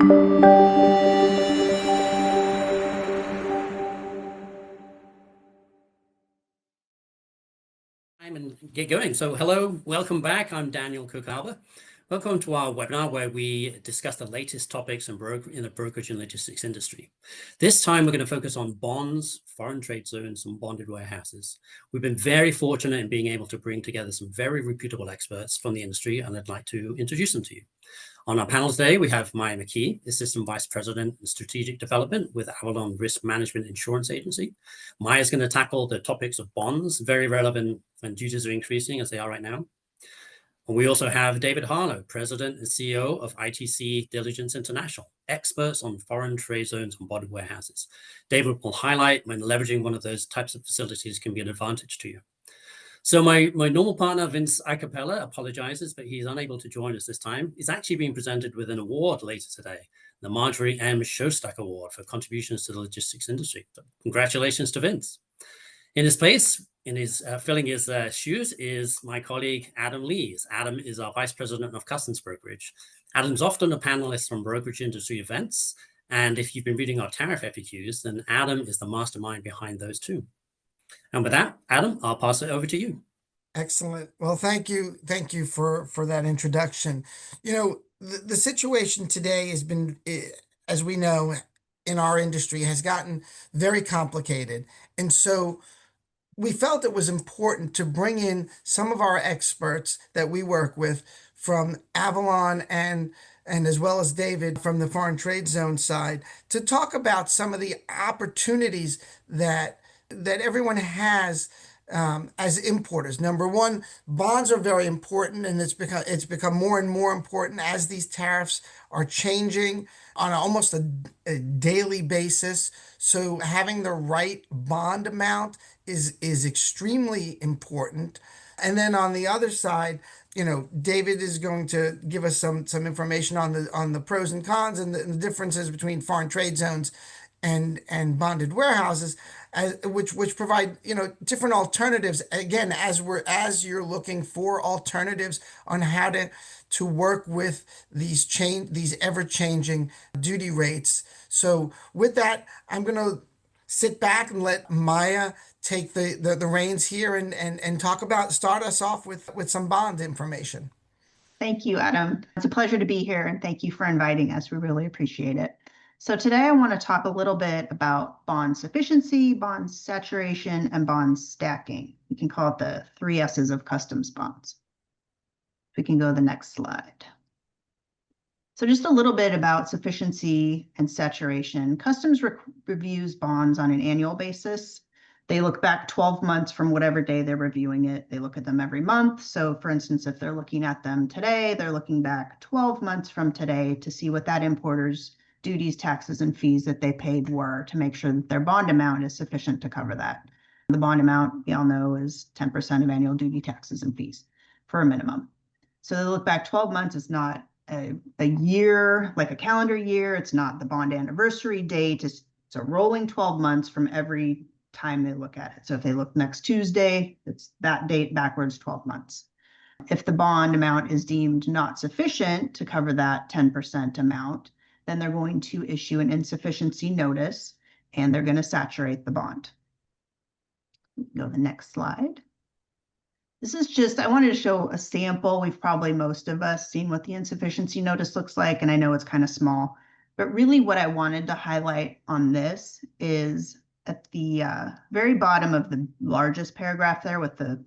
And get going. So hello, welcome back. I'm Daniel Cook Alba. Welcome to our webinar where we discuss the latest topics in the brokerage and logistics industry. This time we're going to focus on bonds, foreign trade zones, and bonded warehouses. We've been very fortunate in being able to bring together some very reputable experts from the industry, and I'd like to introduce them to you. On our panel today, we have Maya McKee, Assistant Vice President in Strategic Development with Avalon Risk Management Insurance Agency. Maya's going to tackle the topics of bonds, very relevant when duties are increasing as they are right now. And we also have David Harlow, President and CEO of ITC Diligence International, experts on foreign trade zones and bonded warehouses. David will highlight when leveraging one of those types of facilities can be an advantage to you. So my normal partner, Vince Acapella, apologizes, but he's unable to join us this time. He's actually being presented with an award later today, the Marjorie M. Shostak Award for contributions to the logistics industry. So congratulations to Vince. In his place, filling his shoes, is my colleague, Adam Lees. Adam is our Vice President of Customs Brokerage. Adam's often a panelist from brokerage industry events. And if you've been reading our tariff FAQs, then Adam is the mastermind behind those too. And with that, Adam, I'll pass it over to you. Excellent. Well, thank you. Thank you for that introduction. You know, the situation today has been, as we know, in our industry has gotten very complicated. And so we felt it was important to bring in some of our experts that we work with from Avalon and as well as David from the foreign trade zone side to talk about some of the opportunities that everyone has as importers. Number one, bonds are very important, and it's become more and more important as these tariffs are changing on almost a daily basis. So having the right bond amount is extremely important. And then on the other side, you know, David is going to give us some information on the pros and cons and the differences between foreign trade zones and bonded warehouses, which provide, you know, different alternatives. Again, as you're looking for alternatives on how to work with these ever-changing duty rates. So with that, I'm going to sit back and let Maya take the reins here and start us off with some bond information. Thank you, Adam. It's a pleasure to be here, and thank you for inviting us. We really appreciate it. So today I want to talk a little bit about bond sufficiency, bond saturation, and bond stacking. We can call it the 3 S's of customs bonds. We can go to the next slide. So just a little bit about sufficiency and saturation. Customs reviews bonds on an annual basis. They look back 12 months from whatever day they're reviewing it. They look at them every month. So for instance, if they're looking at them today, they're looking back 12 months from today to see what that importer's duties, taxes, and fees that they paid were to make sure that their bond amount is sufficient to cover that. The bond amount, we all know, is 10% of annual duty, taxes, and fees for a minimum. So they look back 12 months. It's not a year, like a calendar year. It's not the bond anniversary date. It's a rolling 12 months from every time they look at it. So if they look next Tuesday, it's that date backwards 12 months. If the bond amount is deemed not sufficient to cover that 10% amount, then they're going to issue an insufficiency notice and they're going to saturate the bond. Go to the next slide. This is just, I wanted to show a sample. We've probably most of us seen what the insufficiency notice looks like, and I know it's kind of small, but really what I wanted to highlight on this is at the very bottom of the largest paragraph there with the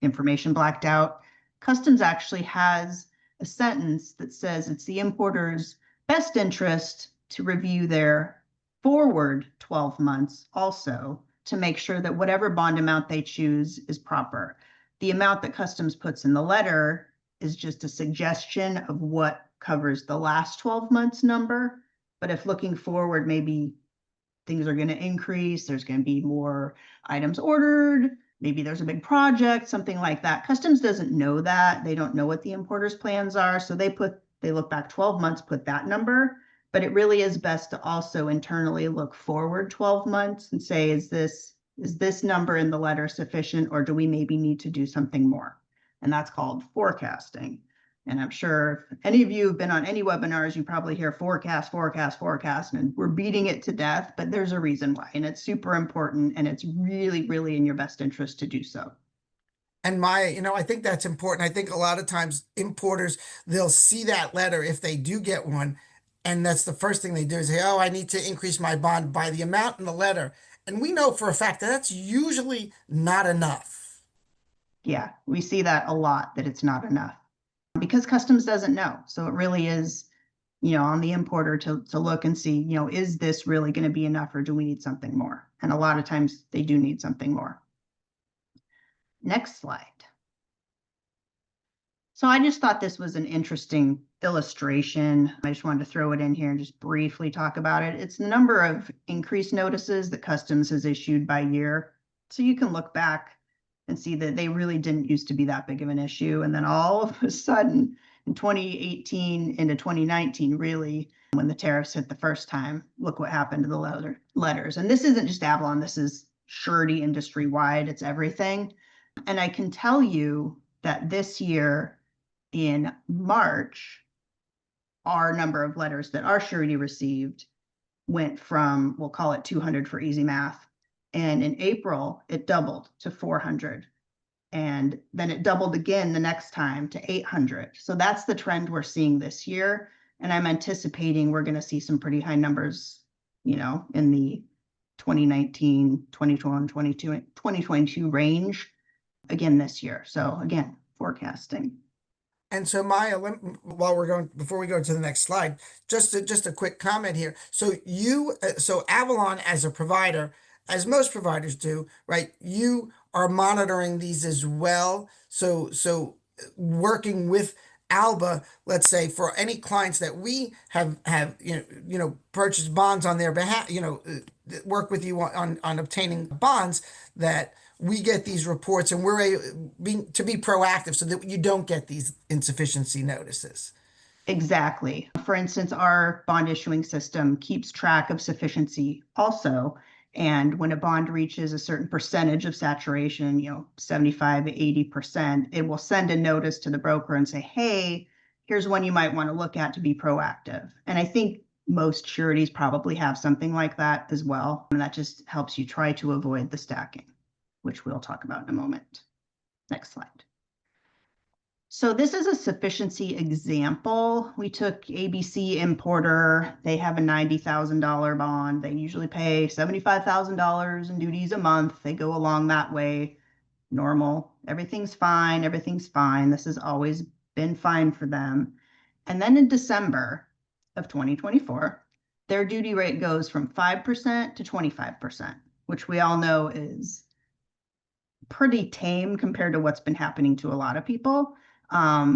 information blacked out, Customs actually has a sentence that says it's the importer's best interest to review their forward 12 months also to make sure that whatever bond amount they choose is proper. The amount that Customs puts in the letter is just a suggestion of what covers the last 12 months number. But if looking forward, maybe things are going to increase, there's going to be more items ordered, maybe there's a big project, something like that. Customs doesn't know that. They don't know what the importer's plans are. So they look back 12 months, put that number, but it really is best to also internally look forward 12 months and say, is this number in the letter sufficient, or do we maybe need to do something more? And that's called forecasting. And I'm sure if any of you have been on any webinars, you probably hear forecast, forecast, forecast, and we're beating it to death, but there's a reason why. And it's super important, and it's really, really in your best interest to do so. And Maya, I think that's important. I think a lot of times importers, they'll see that letter if they do get one. And that's the first thing they do is say, oh, I need to increase my bond by the amount in the letter. And we know for a fact that that's usually not enough. Yeah, we see that a lot, that it's not enough because customs doesn't know. So it really is, on the importer to look and see, is this really going to be enough or do we need something more? And a lot of times they do need something more. Next slide. So I just thought this was an interesting illustration. I just wanted to throw it in here and just briefly talk about it. It's the number of increased notices that customs has issued by year. So you can look back and see that they really didn't used to be that big of an issue. And then all of a sudden in 2018 into 2019, really, when the tariffs hit the first time, look what happened to the letters. And this isn't just Avalon, this is surety industry wide, it's everything. And I can tell you that this year in March, our number of letters that our surety received went from, we'll call it 200 for easy math. And in April, it doubled to 400. And then it doubled again the next time to 800. So that's the trend we're seeing this year. And I'm anticipating we're going to see some pretty high numbers, in the 2019, 2021, 2022 range again this year. So again, forecasting. And so Maya, before we go to the next slide, just a quick comment here. So so Avalon as a provider, as most providers do, right? You are monitoring these as well. So working with Alba, let's say for any clients that we have purchased bonds on their behalf, work with you on obtaining bonds, that we get these reports and we're to be proactive so that you don't get these insufficiency notices. Exactly. For instance, our bond issuing system keeps track of sufficiency also. And when a bond reaches a certain percentage of saturation, 75 to 80%, it will send a notice to the broker and say, hey, here's one you might want to look at to be proactive. And I think most sureties probably have something like that as well. And that just helps you try to avoid the stacking, which we'll talk about in a moment. Next slide. So this is a sufficiency example. We took ABC Importer. They have a $90,000 bond. They usually pay $75,000 in duties a month. They go along that way. Normal. Everything's fine. Everything's fine. This has always been fine for them. And then in December of 2024, their duty rate goes from 5% to 25%, which we all know is pretty tame compared to what's been happening to a lot of people.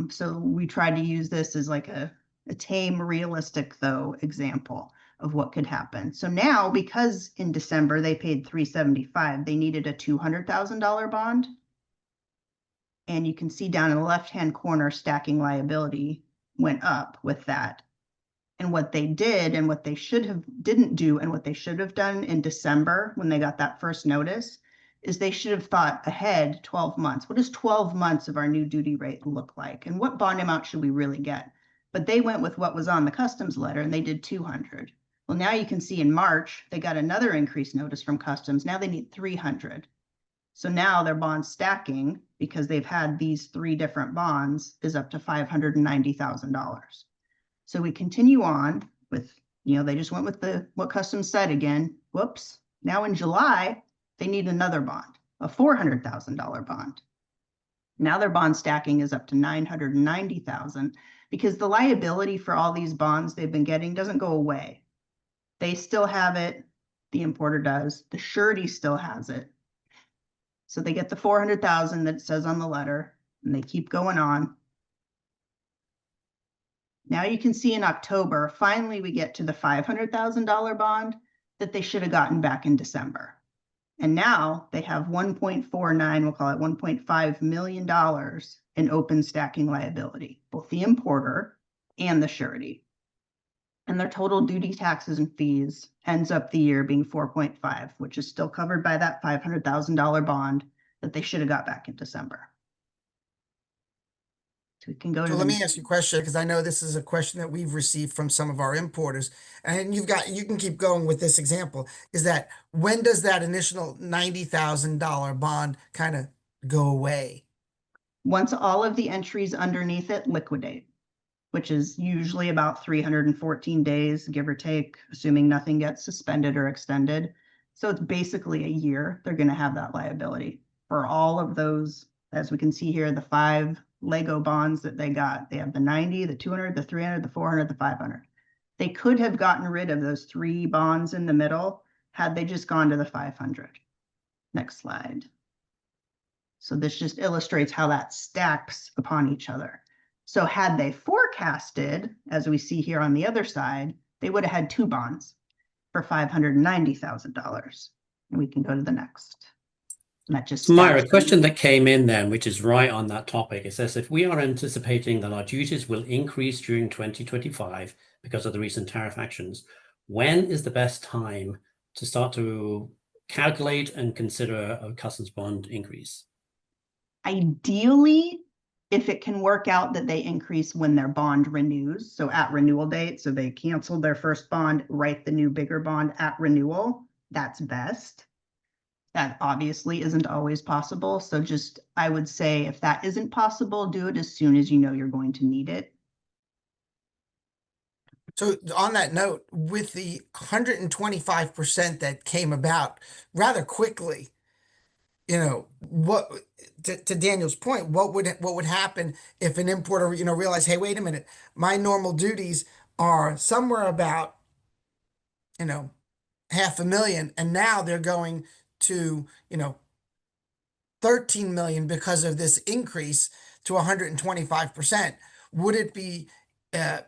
So we tried to use this as like a tame, realistic, though, example of what could happen. So now, because in December they paid $375, they needed a $200,000 bond. And you can see down in the left-hand corner, stacking liability went up with that. And what they did and what they didn't do and what they should have done in December when they got that first notice is they should have thought ahead 12 months. What does 12 months of our new duty rate look like? And what bond amount should we really get? But they went with what was on the customs letter and they did 200. Well, now you can see in March, they got another increased notice from customs. Now they need 300. So now their bond stacking, because they've had these 3 different bonds, is up to $590,000. So we continue on with, they just went with what customs said again. Whoops. Now in July, they need another bond, a $400,000 bond. Now their bond stacking is up to $990,000 because the liability for all these bonds they've been getting doesn't go away. They still have it. The importer does. The surety still has it. So they get the $400,000 that it says on the letter, and they keep going on. Now you can see in October, finally we get to the $500,000 bond that they should have gotten back in December. And now they have 1.49, we'll call it $1.5 million in open stacking liability, both the importer and the surety. And their total duty, taxes, and fees ends up the year being 4.5, which is still covered by that $500,000 bond that they should have got back in December. So we can go to So let the me ask you a question, because I know this is a question that we've received from some of our importers, and you can keep going with this example, is that when does that initial $90,000 bond kind of go away? once all of the entries underneath it liquidate, which is usually about 314 days, give or take, assuming nothing gets suspended or extended. So it's basically a year they're going to have that liability for all of those. As we can see here, the 5 Lego bonds that they got, they have the 90, the 200, the 300, the 400, the 500. They could have gotten rid of those 3 bonds in the middle had they just gone to the 500. Next slide. So this just illustrates how that stacks upon each other. So had they forecasted, as we see here on the other side, they would have had 2 bonds for $590,000. And we can go to the next. And that just So Myra, a stacks. question that came in then, which is right on that topic, it says, if we are anticipating that our duties will increase during 2025 because of the recent tariff actions, when is the best time to start to calculate and consider a customs bond increase? Ideally, if it can work out that they increase when their bond renews, so at renewal date, so they canceled their first bond, write the new bigger bond at renewal, that's best. That obviously isn't always possible. So just, I would say if that isn't possible, do it as soon as you know you're going to need it. So on that note, with the 125% that came about rather quickly, what to Daniel's point, what would happen if an importer, realized, hey, wait a minute, my normal duties are somewhere about, $500,000, and now they're going to, 13 million because of this increase to 125%. Would it be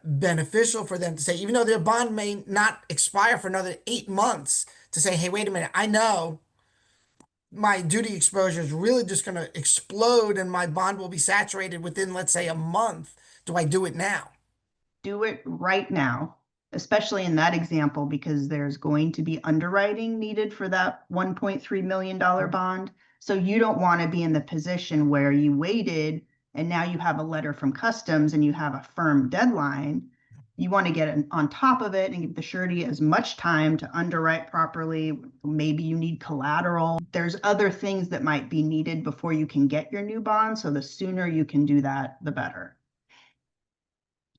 beneficial for them to say, even though their bond may not expire for another 8 months, to say, hey, wait a minute, I know my duty exposure is really just going to explode and my bond will be saturated within, let's say, a month. Do I do it now? Do it right now, especially in that example, because there's going to be underwriting needed for that $1.3 million bond. So you don't want to be in the position where you waited and now you have a letter from customs and you have a firm deadline. You want to get on top of it and give the surety as much time to underwrite properly. Maybe you need collateral. There's other things that might be needed before you can get your new bond. So the sooner you can do that, the better.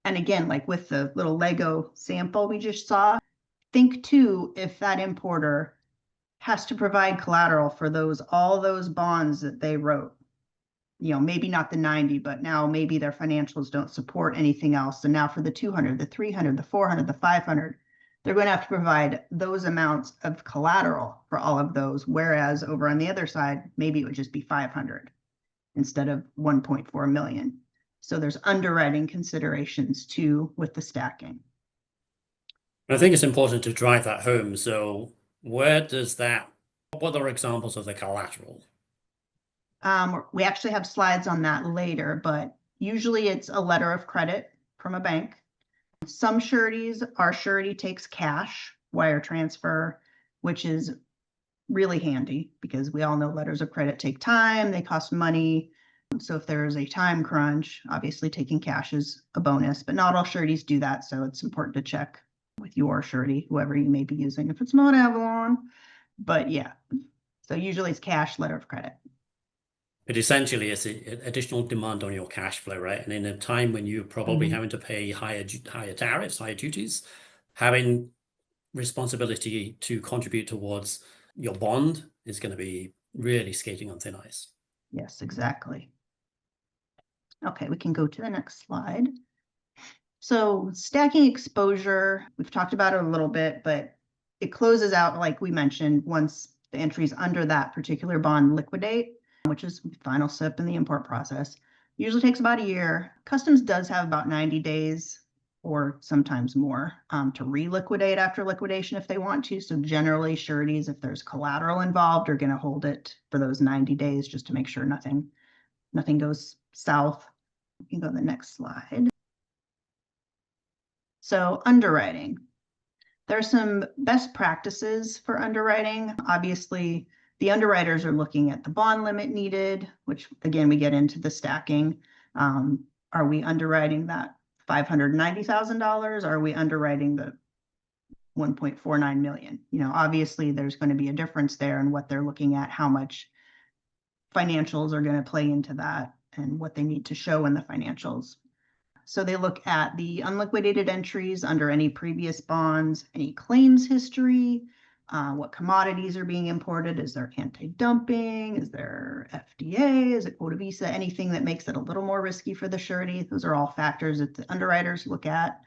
And again, like with the little Lego sample we just saw, think too, if that importer has to provide collateral for all those bonds that they wrote, maybe not the 90, but now maybe their financials don't support anything else. And now for the 200, the 300, the 400, the 500, they're going to have to provide those amounts of collateral for all of those. Whereas over on the other side, maybe it would just be 500 instead of 1.4 million. So there's underwriting considerations too with the stacking. I think it's important to drive that home. So what are examples of the collateral? We actually have slides on that later, but usually it's a letter of credit from a bank. Some sureties, our surety takes cash, wire transfer, which is really handy because we all know letters of credit take time, they cost money. So if there's a time crunch, obviously taking cash is a bonus, but not all sureties do that. So it's important to check with your surety, whoever you may be using, if it's not Avalon. But yeah, so usually it's cash, letter of credit. But essentially, it's an additional demand on your cash flow, right? And in a time when you're probably having to pay higher tariffs, higher duties, having responsibility to contribute towards your bond is going to be really skating on thin ice. Yes, exactly. Okay, we can go to the next slide. So stacking exposure, we've talked about it a little bit, but it closes out, like we mentioned, once the entries under that particular bond liquidate, which is final step in the import process. Usually takes about a year. Customs does have about 90 days or sometimes more to reliquidate after liquidation if they want to. So generally sureties, if there's collateral involved, are going to hold it for those 90 days just to make sure nothing goes south. You can go to the next slide. So underwriting. There's some best practices for underwriting. Obviously, the underwriters are looking at the bond limit needed, which again, we get into the stacking. Are we underwriting that $590,000? Are we underwriting the 1.49 million? Obviously there's going to be a difference there in what they're looking at, how much financials are going to play into that and what they need to show in the financials. So they look at the unliquidated entries under any previous bonds, any claims history, what commodities are being imported. Is there anti-dumping? Is there FDA? Is it quota visa? Anything that makes it a little more risky for the surety. Those are all factors that the underwriters look at.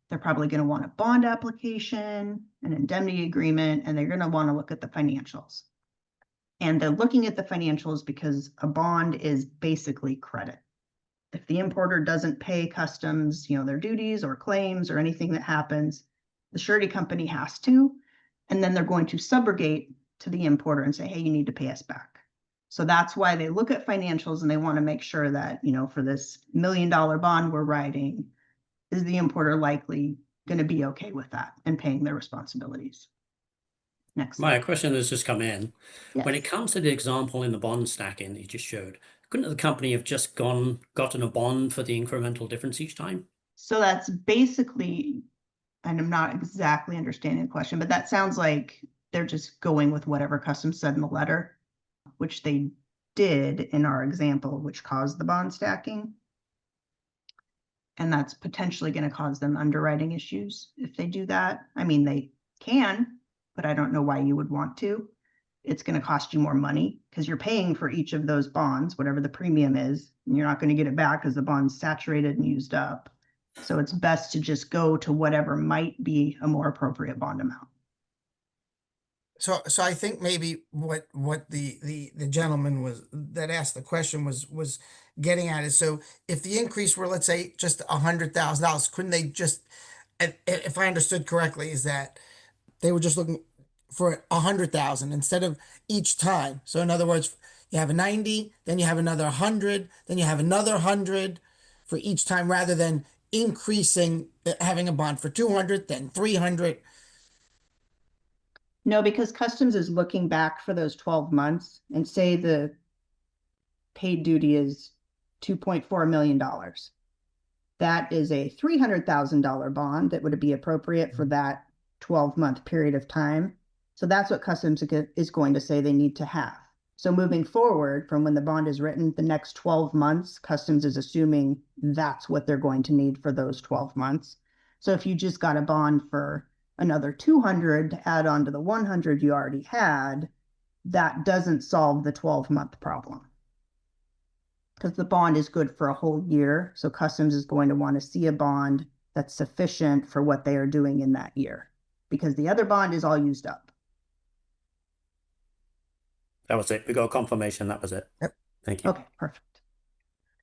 They're probably going to want a bond application, an indemnity agreement, and they're going to want to look at the financials. And they're looking at the financials because a bond is basically credit. If the importer doesn't pay customs, their duties or claims or anything that happens, the surety company has to, and then they're going to subrogate to the importer and say, hey, you need to pay us back. So that's why they look at financials and they want to make sure that, for this $1 million bond we're writing, is the importer likely going to be okay with that and paying their responsibilities? Next. My question has just come in. Yes. When it comes to the example in the bond stacking that you just showed, couldn't the company have just gotten a bond for the incremental difference each time? So that's basically, and I'm not exactly understanding the question, but that sounds like they're just going with whatever customs said in the letter, which they did in our example, which caused the bond stacking. And that's potentially going to cause them underwriting issues if they do that. I mean, they can, but I don't know why you would want to. It's going to cost you more money because you're paying for each of those bonds, whatever the premium is, and you're not going to get it back because the bond's saturated and used up. So it's best to just go to whatever might be a more appropriate bond amount. So I think maybe what the gentleman that asked the question was getting at is, so if the increase were, let's say, just $100,000, couldn't they just, if I understood correctly, is that they were just looking for 100,000 instead of each time. So in other words, you have a 90, then you have another 100, then you have another 100 for each time, rather than increasing, having a bond for 200, then 300. No, because customs is looking back for those 12 months and say the paid duty is $2.4 million. That is a $300,000 bond that would be appropriate for that 12-month period of time. So that's what customs is going to say they need to have. So moving forward from when the bond is written, the next 12 months, customs is assuming that's what they're going to need for those 12 months. So if you just got a bond for another 200 to add on to the 100 you already had, that doesn't solve the 12-month problem. Because the bond is good for a whole year. So customs is going to want to see a bond that's sufficient for what they are doing in that year, because the other bond is all used up. That was it. We got a confirmation. That was it. Yep. Thank you. Okay, perfect.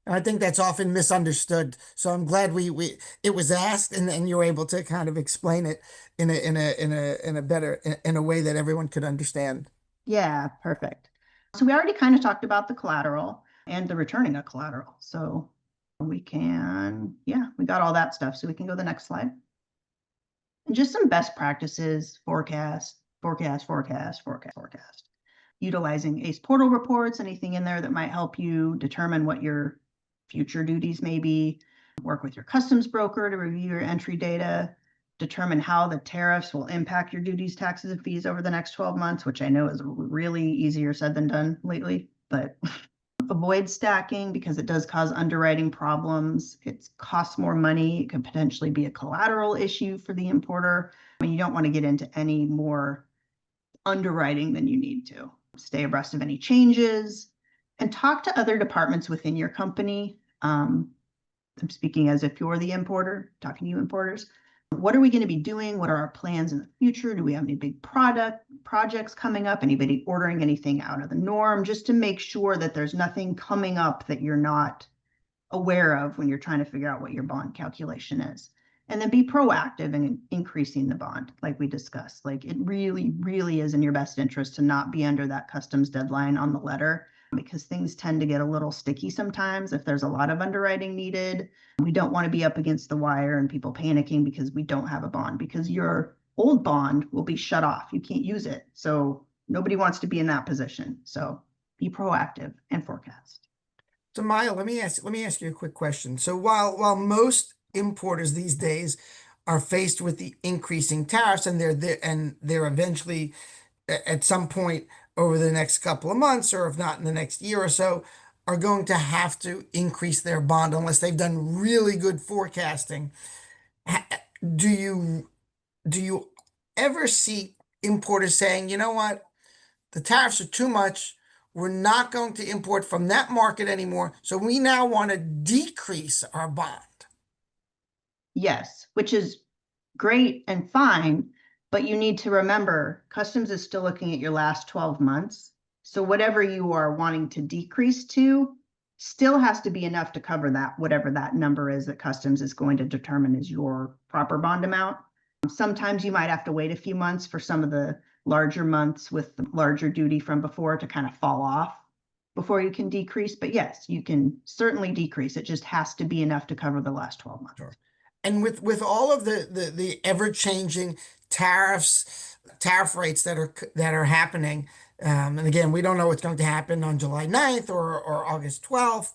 And I think that's often misunderstood. So I'm glad it was asked, and you were able to kind of explain it in a way that everyone could understand. Yeah, perfect. So we already kind of talked about the collateral and the returning of collateral. So we can, we got all that stuff. So we can go to the next slide. And just some best practices: forecast. Utilizing ACE portal reports, anything in there that might help you determine what your future duties may be. Work with your customs broker to review your entry data, determine how the tariffs will impact your duties, taxes, and fees over the next 12 months, which I know is really easier said than done lately, but avoid stacking because it does cause underwriting problems. It costs more money. It could potentially be a collateral issue for the importer. I mean, you don't want to get into any more underwriting than you need to. Stay abreast of any changes and talk to other departments within your company. I'm speaking as if you're the importer, talking to you importers. What are we going to be doing? What are our plans in the future? Do we have any big projects coming up? Anybody ordering anything out of the norm? Just to make sure that there's nothing coming up that you're not aware of when you're trying to figure out what your bond calculation is. And then be proactive in increasing the bond, like we discussed. Like, it really, really is in your best interest to not be under that customs deadline on the letter, because things tend to get a little sticky sometimes if there's a lot of underwriting needed. We don't want to be up against the wire and people panicking because we don't have a bond, because your old bond will be shut off. You can't use it. So nobody wants to be in that position. So be proactive and forecast. So Maya, let me ask you a quick question. So while most importers these days are faced with the increasing tariffs, and they're eventually at some point over the next couple of months, or if not in the next year or so, are going to have to increase their bond unless they've done really good forecasting. Ha- Do you ever see importers saying, you know what, the tariffs are too much. We're not going to import from that market anymore. So we now want to decrease our bond. Yes, which is great and fine, but you need to remember customs is still looking at your last 12 months. So whatever you are wanting to decrease to still has to be enough to cover that, whatever that number is that customs is going to determine is your proper bond amount. Sometimes you might have to wait a few months for some of the larger months with the larger duty from before to kind of fall off before you can decrease. But yes, you can certainly decrease. It just has to be enough to cover the last 12 months. Sure. And with all of the ever-changing tariff rates that are happening, and again, we don't know what's going to happen on July 9th or August 12th.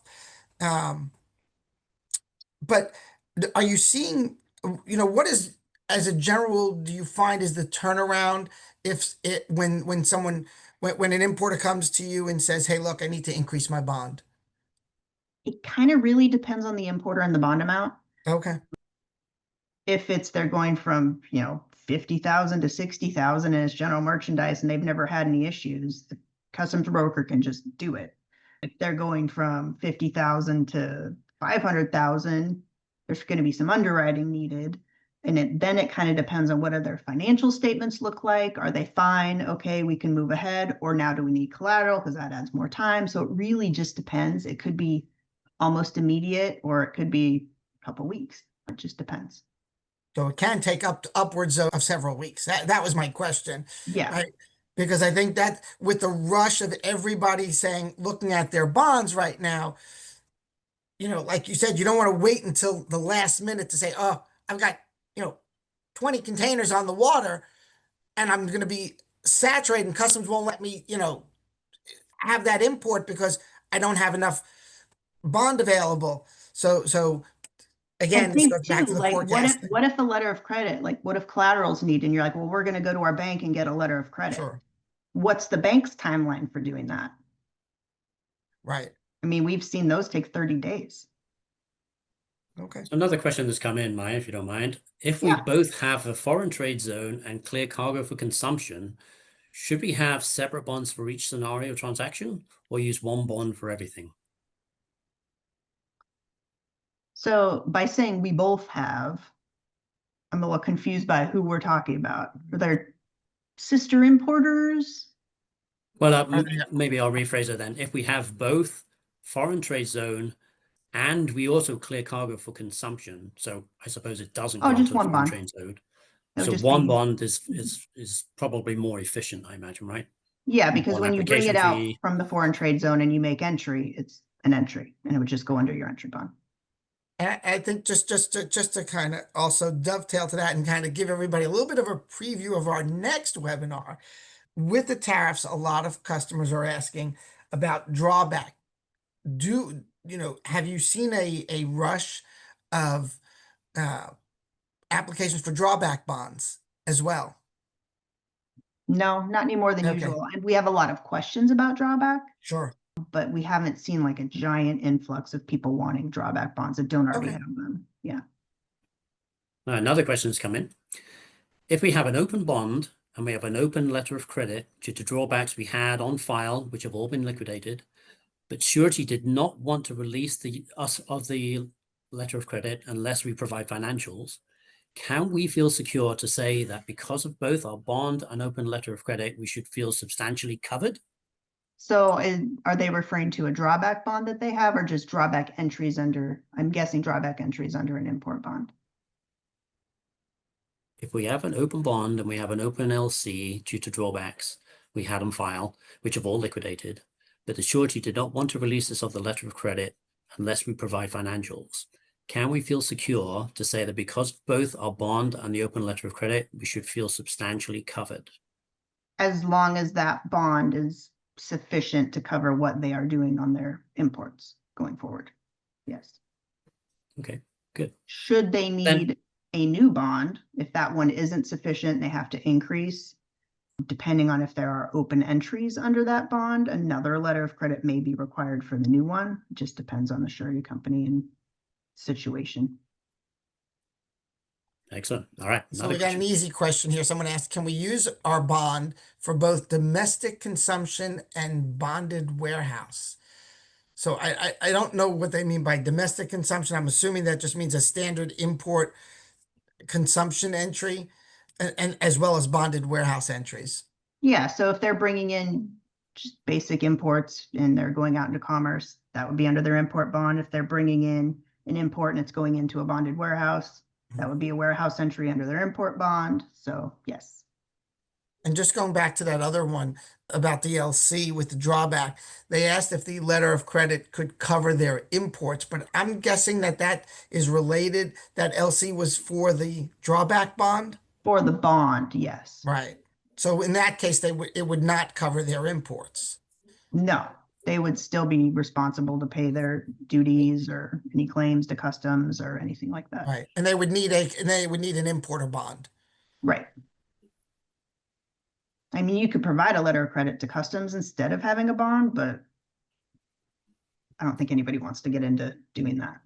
But are you seeing, what is, as a general, do you find is the turnaround if it when an importer comes to you and says, hey, look, I need to increase my bond? It kind of really depends on the importer and the bond amount. Okay. If they're going from 50,000 to 60,000 and it's general merchandise and they've never had any issues, the customs broker can just do it. If they're going from 50,000 to 500,000, there's going to be some underwriting needed. And then it kind of depends on what do their financial statements look like. Are they fine? Okay, we can move ahead. Or now do we need collateral because that adds more time? So it really just depends. It could be almost immediate or it could be a couple weeks. It just depends. So it can take upwards of several weeks. That was my question. Yeah. Right? Because I think that with the rush of everybody looking at their bonds right now, like you said, you don't want to wait until the last minute to say, oh, I've got, 20 containers on the water and I'm going to be saturated and customs won't let me, have that import because I don't have enough bond available. So again, And this think goes too, back to the like forecasting. what if the letter of credit, like what if collateral's need and you're like, well, we're going to go to our bank and get a letter of credit. Sure. What's the bank's timeline for doing that? Right. I mean, we've seen those take 30 days. Okay. So another question that's come in, Maya, if you don't mind. If we Yeah. both have a foreign trade zone and clear cargo for consumption, should we have separate bonds for each scenario transaction or use one bond for everything? So by saying we both have, I'm a little confused by who we're talking about. Are there sister importers? Well, Are they maybe I'll rephrase it then. If we have both foreign trade zone and we also clear cargo for consumption, so I suppose it doesn't Oh, go just into the one foreign bond. trade zone. It would So just one be, bond is probably more efficient, I imagine, right? yeah, because One when you bring it application out fee. from the foreign trade zone and you make entry, it's an entry and it would just go under your entry bond. I think just to kind of also dovetail to that and kind of give everybody a little bit of a preview of our next webinar. With the tariffs, a lot of customers are asking about drawback. Have you seen a rush of applications for drawback bonds as well? No, not any more than Okay, usual. And we have a lot of questions about drawback, sure. but we haven't seen like a giant influx of people wanting drawback bonds that don't already Okay. have them. Yeah. Now, another question has come in. If we have an open bond and we have an open letter of credit due to drawbacks we had on file, which have all been liquidated, but surety did not want to release us of the letter of credit unless we provide financials, can we feel secure to say that because of both our bond and open letter of credit, we should feel substantially covered? So are they referring to a drawback bond that they have or just drawback entries under, I'm guessing drawback entries under an import bond? If we have an open bond and we have an open LC due to drawbacks we had on file, which have all liquidated, but the surety did not want to release us of the letter of credit unless we provide financials, can we feel secure to say that because of both our bond and the open letter of credit, we should feel substantially covered? As long as that bond is sufficient to cover what they are doing on their imports. going forward. Yes. Okay, good. Should they need a new bond, if that one isn't sufficient, they have to increase. Depending on if there are open entries under that bond, another letter of credit may be required for the new one. It just depends on the surety company and situation. Excellent. All right. So we got an easy question here. Someone asked, can we use our bond for both domestic consumption and bonded warehouse? So I don't know what they mean by domestic consumption. I'm assuming that just means a standard import consumption entry and as well as bonded warehouse entries. Yeah, so if they're bringing in just basic imports and they're going out into commerce, that would be under their import bond. If they're bringing in an import and it's going into a bonded warehouse, that would be a warehouse entry under their import bond. So yes. And just going back to that other one about the LC with the drawback, they asked if the letter of credit could cover their imports, but I'm guessing that that is related. That LC was for the drawback bond? For the bond, yes. Right. So in that case, it would not cover their imports. No, they would still be responsible to pay their duties or any claims to customs or anything like that. Right. And they would need an importer bond. Right. I mean, you could provide a letter of credit to customs instead of having a bond, but I don't think anybody wants to get into doing that.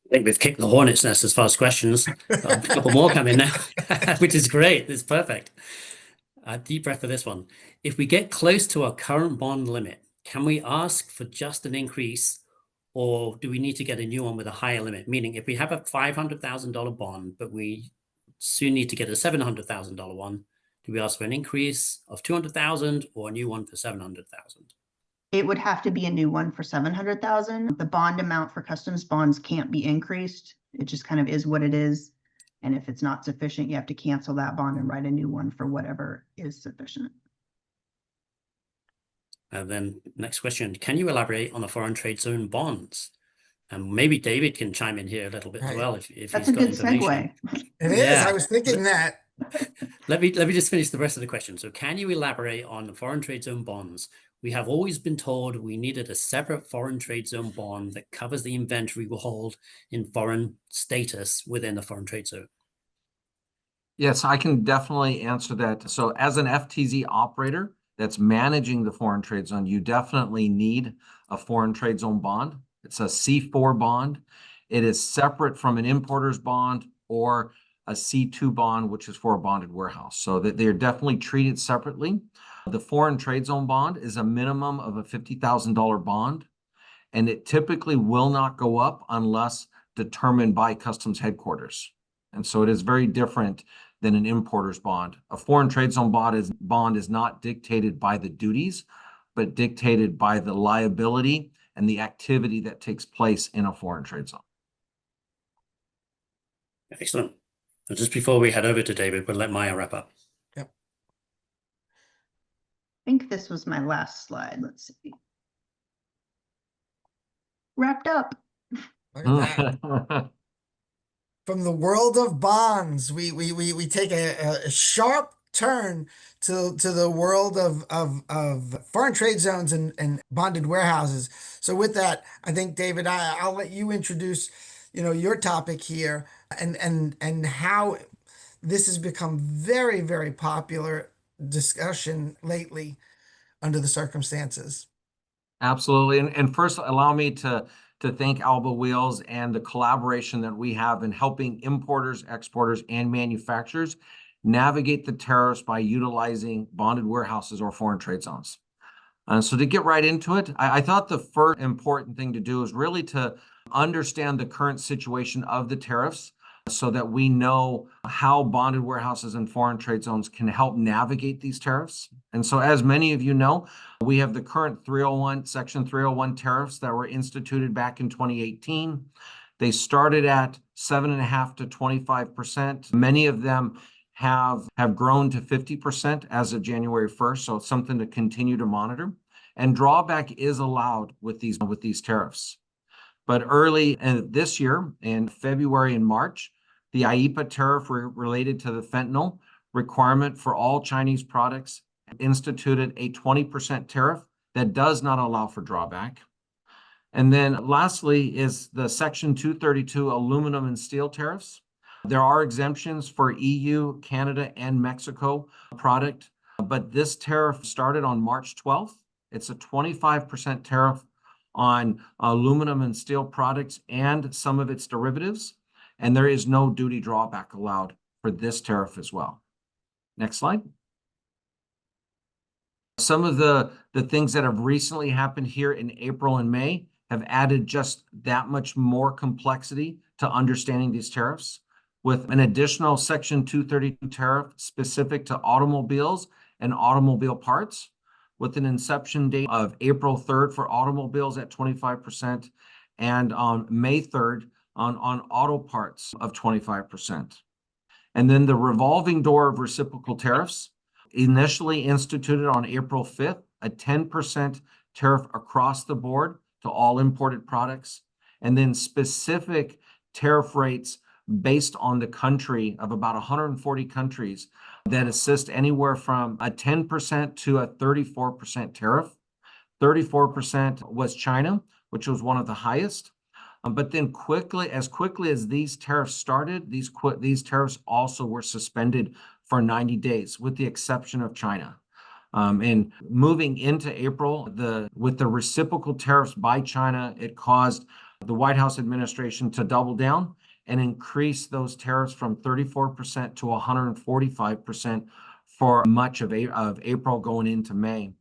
I think we've kicked the hornet's nest as far as questions. A couple more coming now, which is great. It's perfect. A deep breath for this one. If we get close to our current bond limit, can we ask for just an increase, or do we need to get a new one with a higher limit? Meaning, if we have a $500,000 bond, but we soon need to get a $700,000 one, do we ask for an increase of 200,000 or a new one for 700,000? It would have to be a new one for 700,000. The bond amount for customs bonds can't be increased. It just kind of is what it is. And if it's not sufficient, you have to cancel that bond and write a new one for whatever is sufficient. And then next question, can you elaborate on the foreign trade zone bonds? And maybe David can chime in here a little bit as well if That's he's a got good information. segue. It is. Yeah. I was thinking that. Let me just finish the rest of the question. So can you elaborate on the foreign trade zone bonds? We have always been told we needed a separate foreign trade zone bond that covers the inventory we hold in foreign status within the foreign trade zone. Yes, I can definitely answer that. So as an FTZ operator that's managing the foreign trade zone, you definitely need a foreign trade zone bond. It's a C4 bond. It is separate from an importer's bond or a C2 bond, which is for a bonded warehouse. So that they're definitely treated separately. The foreign trade zone bond is a minimum of a $50,000 bond, and it typically will not go up unless determined by customs headquarters. And so it is very different than an importer's bond. A foreign trade zone bond is not dictated by the duties, but dictated by the liability and the activity that takes place in a foreign trade zone. Excellent. So just before we head over to David, we'll let Maya wrap up. Yep. I think this was my last slide. Let's see. Wrapped up. Look at that. From the world of bonds, we take a sharp turn to the world of foreign trade zones and bonded warehouses. So with that, I think, David, I'll let you introduce, your topic here and how this has become very, very popular discussion lately under the circumstances. Absolutely. And first, allow me to thank Alba Wheels and the collaboration that we have in helping importers, exporters, and manufacturers navigate the tariffs by utilizing bonded warehouses or foreign trade zones. So to get right into it, I thought the first important thing to do is really to understand the current situation of the tariffs so that we know how bonded warehouses and foreign trade zones can help navigate these tariffs. And so as many of you know, we have the current Section 301 tariffs that were instituted back in 2018. They started at 7.5% to 25%. Many of them have grown to 50% as of January 1st. So it's something to continue to monitor. And drawback is allowed with these tariffs. But early this year, in February and March, the IEEPA tariff related to the fentanyl requirement for all Chinese products instituted a 20% tariff that does not allow for drawback. And then lastly is the Section 232 aluminum and steel tariffs. There are exemptions for EU, Canada, and Mexico product, but this tariff started on March 12th. It's a 25% tariff on aluminum and steel products and some of its derivatives, and there is no duty drawback allowed for this tariff as well. Next slide. Some of the things that have recently happened here in April and May have added just that much more complexity to understanding these tariffs, with an additional Section 232 tariff specific to automobiles and automobile parts, with an inception date of April 3rd for automobiles at 25% and on May 3rd on auto parts of 25%. And then the revolving door of reciprocal tariffs, initially instituted on April 5th, a 10% tariff across the board to all imported products, and then specific tariff rates based on the country of about 140 countries that assist anywhere from a 10% to a 34% tariff. 34% was China, which was one of the highest. But then quickly as these tariffs started, these tariffs also were suspended for 90 days, with the exception of China. And moving into April, with the reciprocal tariffs by China, it caused the White House administration to double down and increase those tariffs from 34% to 145% for much of April going into May.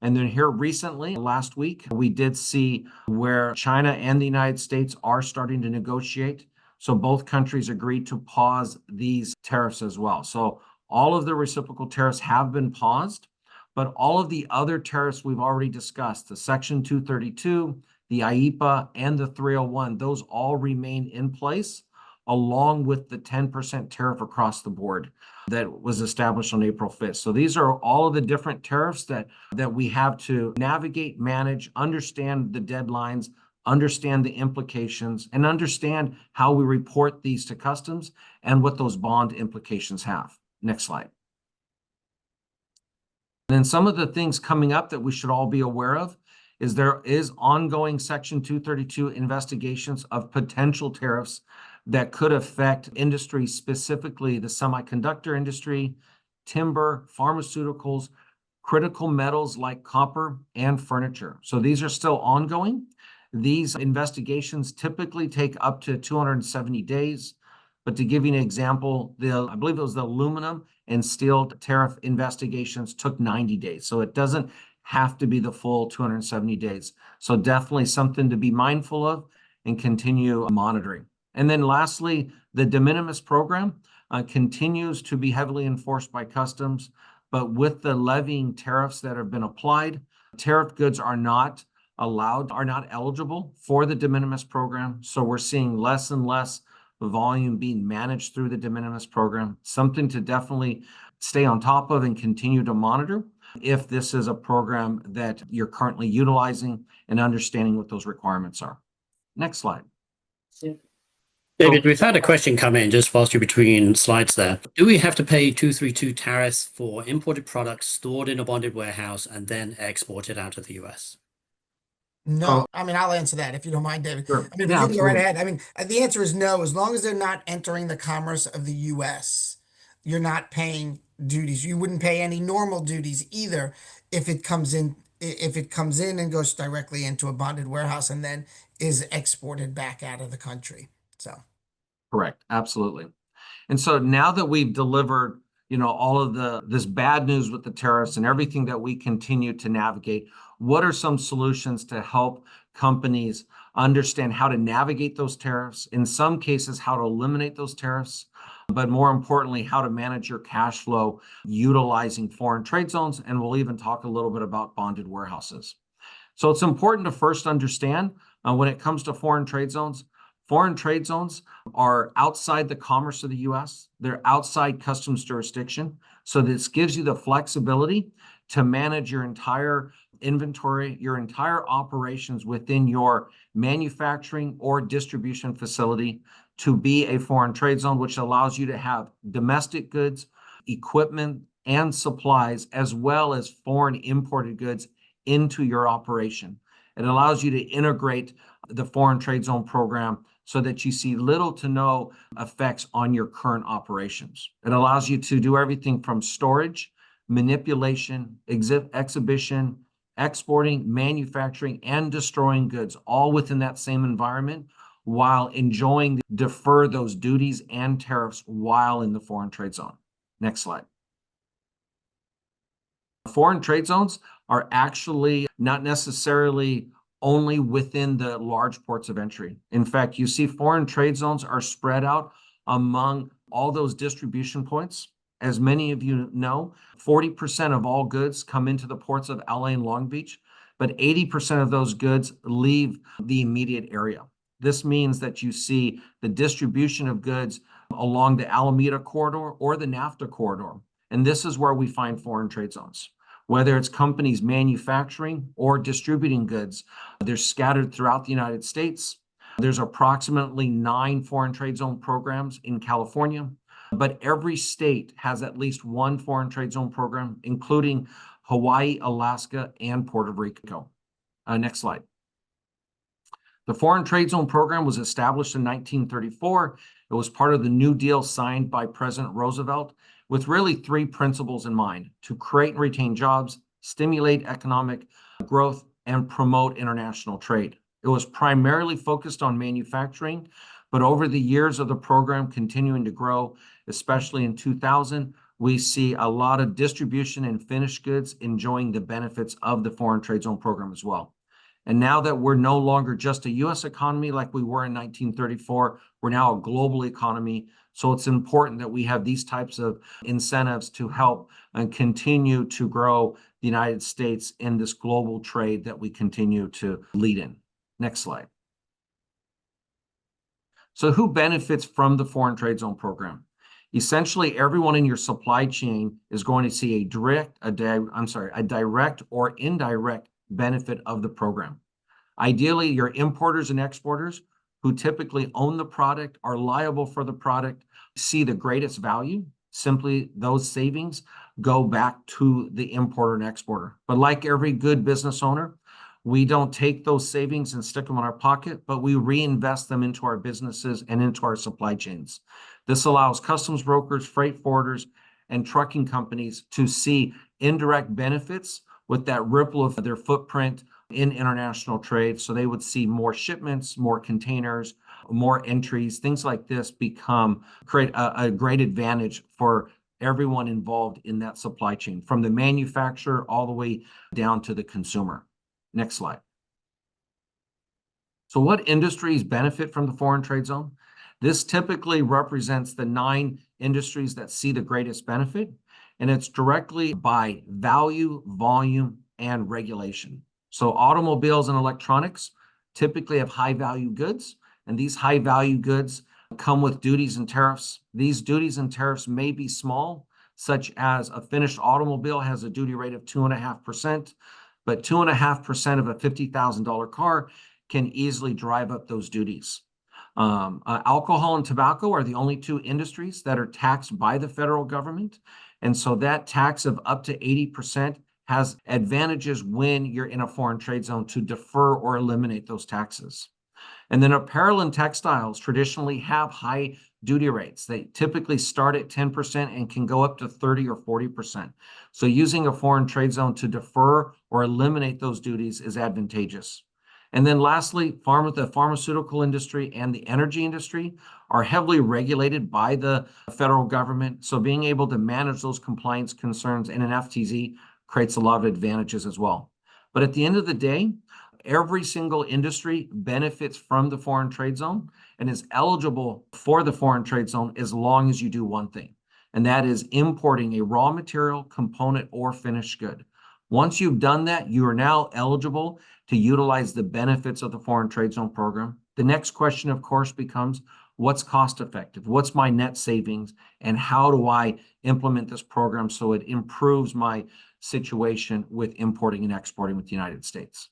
And then here recently, last week, we did see where China and the United States are starting to negotiate. So both countries agreed to pause these tariffs as well. So all of the reciprocal tariffs have been paused, but all of the other tariffs we've already discussed, the Section 232, the IEEPA, and the 301, those all remain in place, along with the 10% tariff across the board that was established on April 5th. So these are all of the different tariffs that we have to navigate, manage, understand the deadlines, understand the implications, and understand how we report these to customs and what those bond implications have. Next slide. And then some of the things coming up that we should all be aware of is there is ongoing Section 232 investigations of potential tariffs that could affect industry, specifically the semiconductor industry, timber, pharmaceuticals, critical metals like copper, and furniture. So these are still ongoing. These investigations typically take up to 270 days. But to give you an example, I believe it was the aluminum and steel tariff investigations took 90 days. So it doesn't have to be the full 270 days. So definitely something to be mindful of and continue monitoring. And then lastly, the de minimis program continues to be heavily enforced by customs, but with the levying tariffs that have been applied, tariff goods are not eligible for the de minimis program. So we're seeing less and less volume being managed through the de minimis program, something to definitely stay on top of and continue to monitor if this is a program that you're currently utilizing and understanding what those requirements are. Next slide. David, we've had a question come in just whilst you're between slides there. Do we have to pay 232 tariffs for imported products stored in a bonded warehouse and then exported out of the US? No, I mean, I'll answer that if you don't mind, David. Sure. I mean, Yeah, you can go right absolutely. ahead. I mean, the answer is no. As long as they're not entering the commerce of the US, you're not paying duties. You wouldn't pay any normal duties either if it comes in and goes directly into a bonded warehouse and then is exported back out of the country. So Correct. Absolutely. And so now that we've delivered, all of this bad news with the tariffs and everything that we continue to navigate, what are some solutions to help companies understand how to navigate those tariffs? In some cases, how to eliminate those tariffs, but more importantly, how to manage your cash flow utilizing foreign trade zones. And we'll even talk a little bit about bonded warehouses. So it's important to first understand when it comes to foreign trade zones are outside the commerce of the U.S. They're outside customs jurisdiction. So this gives you the flexibility to manage your entire inventory, your entire operations within your manufacturing or distribution facility to be a foreign trade zone, which allows you to have domestic goods, equipment, and supplies, as well as foreign imported goods into your operation. It allows you to integrate the foreign trade zone program so that you see little to no effects on your current operations. It allows you to do everything from storage, manipulation, exhibition, exporting, manufacturing, and destroying goods, all within that same environment, while enjoying defer those duties and tariffs while in the foreign trade zone. Next slide. Foreign trade zones are actually not necessarily only within the large ports of entry. In fact, you see foreign trade zones are spread out among all those distribution points. As many of you know, 40% of all goods come into the ports of LA and Long Beach, but 80% of those goods leave the immediate area. This means that you see the distribution of goods along the Alameda corridor or the NAFTA corridor. And this is where we find foreign trade zones. Whether it's companies manufacturing or distributing goods, they're scattered throughout the United States. There's approximately 9 foreign trade zone programs in California, but every state has at least one foreign trade zone program, including Hawaii, Alaska, and Puerto Rico. Next slide. The Foreign Trade Zone program was established in 1934. It was part of the New Deal signed by President Roosevelt with really 3 principles in mind: to create and retain jobs, stimulate economic growth, and promote international trade. It was primarily focused on manufacturing, but over the years of the program continuing to grow, especially in 2000, we see a lot of distribution and finished goods enjoying the benefits of the Foreign Trade Zone program as well. And now that we're no longer just a U.S. economy like we were in 1934, we're now a global economy. So it's important that we have these types of incentives to help and continue to grow the United States in this global trade that we continue to lead in. Next slide. So who benefits from the Foreign Trade Zone program? Essentially, everyone in your supply chain is going to see a direct or indirect benefit of the program. Ideally, your importers and exporters who typically own the product, are liable for the product, see the greatest value. Simply, those savings go back to the importer and exporter. But like every good business owner, we don't take those savings and stick them in our pocket, but we reinvest them into our businesses and into our supply chains. This allows customs brokers, freight forwarders, and trucking companies to see indirect benefits with that ripple of their footprint in international trade. So they would see more shipments, more containers, more entries, things like this create a great advantage for everyone involved in that supply chain, from the manufacturer all the way down to the consumer. Next slide. So what industries benefit from the Foreign Trade Zone? This typically represents the 9 industries that see the greatest benefit, and it's directly by value, volume, and regulation. So automobiles and electronics typically have high value goods, and these high value goods come with duties and tariffs. These duties and tariffs may be small, such as a finished automobile has a duty rate of 2.5%, but 2.5% of a $50,000 car can easily drive up those duties. Alcohol and tobacco are the only 2 industries that are taxed by the federal government. And so that tax of up to 80% has advantages when you're in a foreign trade zone to defer or eliminate those taxes. And then apparel and textiles traditionally have high duty rates. They typically start at 10% and can go up to 30 or 40%. So using a foreign trade zone to defer or eliminate those duties is advantageous. And then lastly, the pharmaceutical industry and the energy industry are heavily regulated by the federal government. So being able to manage those compliance concerns in an FTZ creates a lot of advantages as well. But at the end of the day, every single industry benefits from the Foreign Trade Zone and is eligible for the Foreign Trade Zone as long as you do one thing, and that is importing a raw material, component, or finished good. Once you've done that, you are now eligible to utilize the benefits of the Foreign Trade Zone program. The next question, of course, becomes what's cost effective? What's my net savings? And how do I implement this program so it improves my situation with importing and exporting with the United States?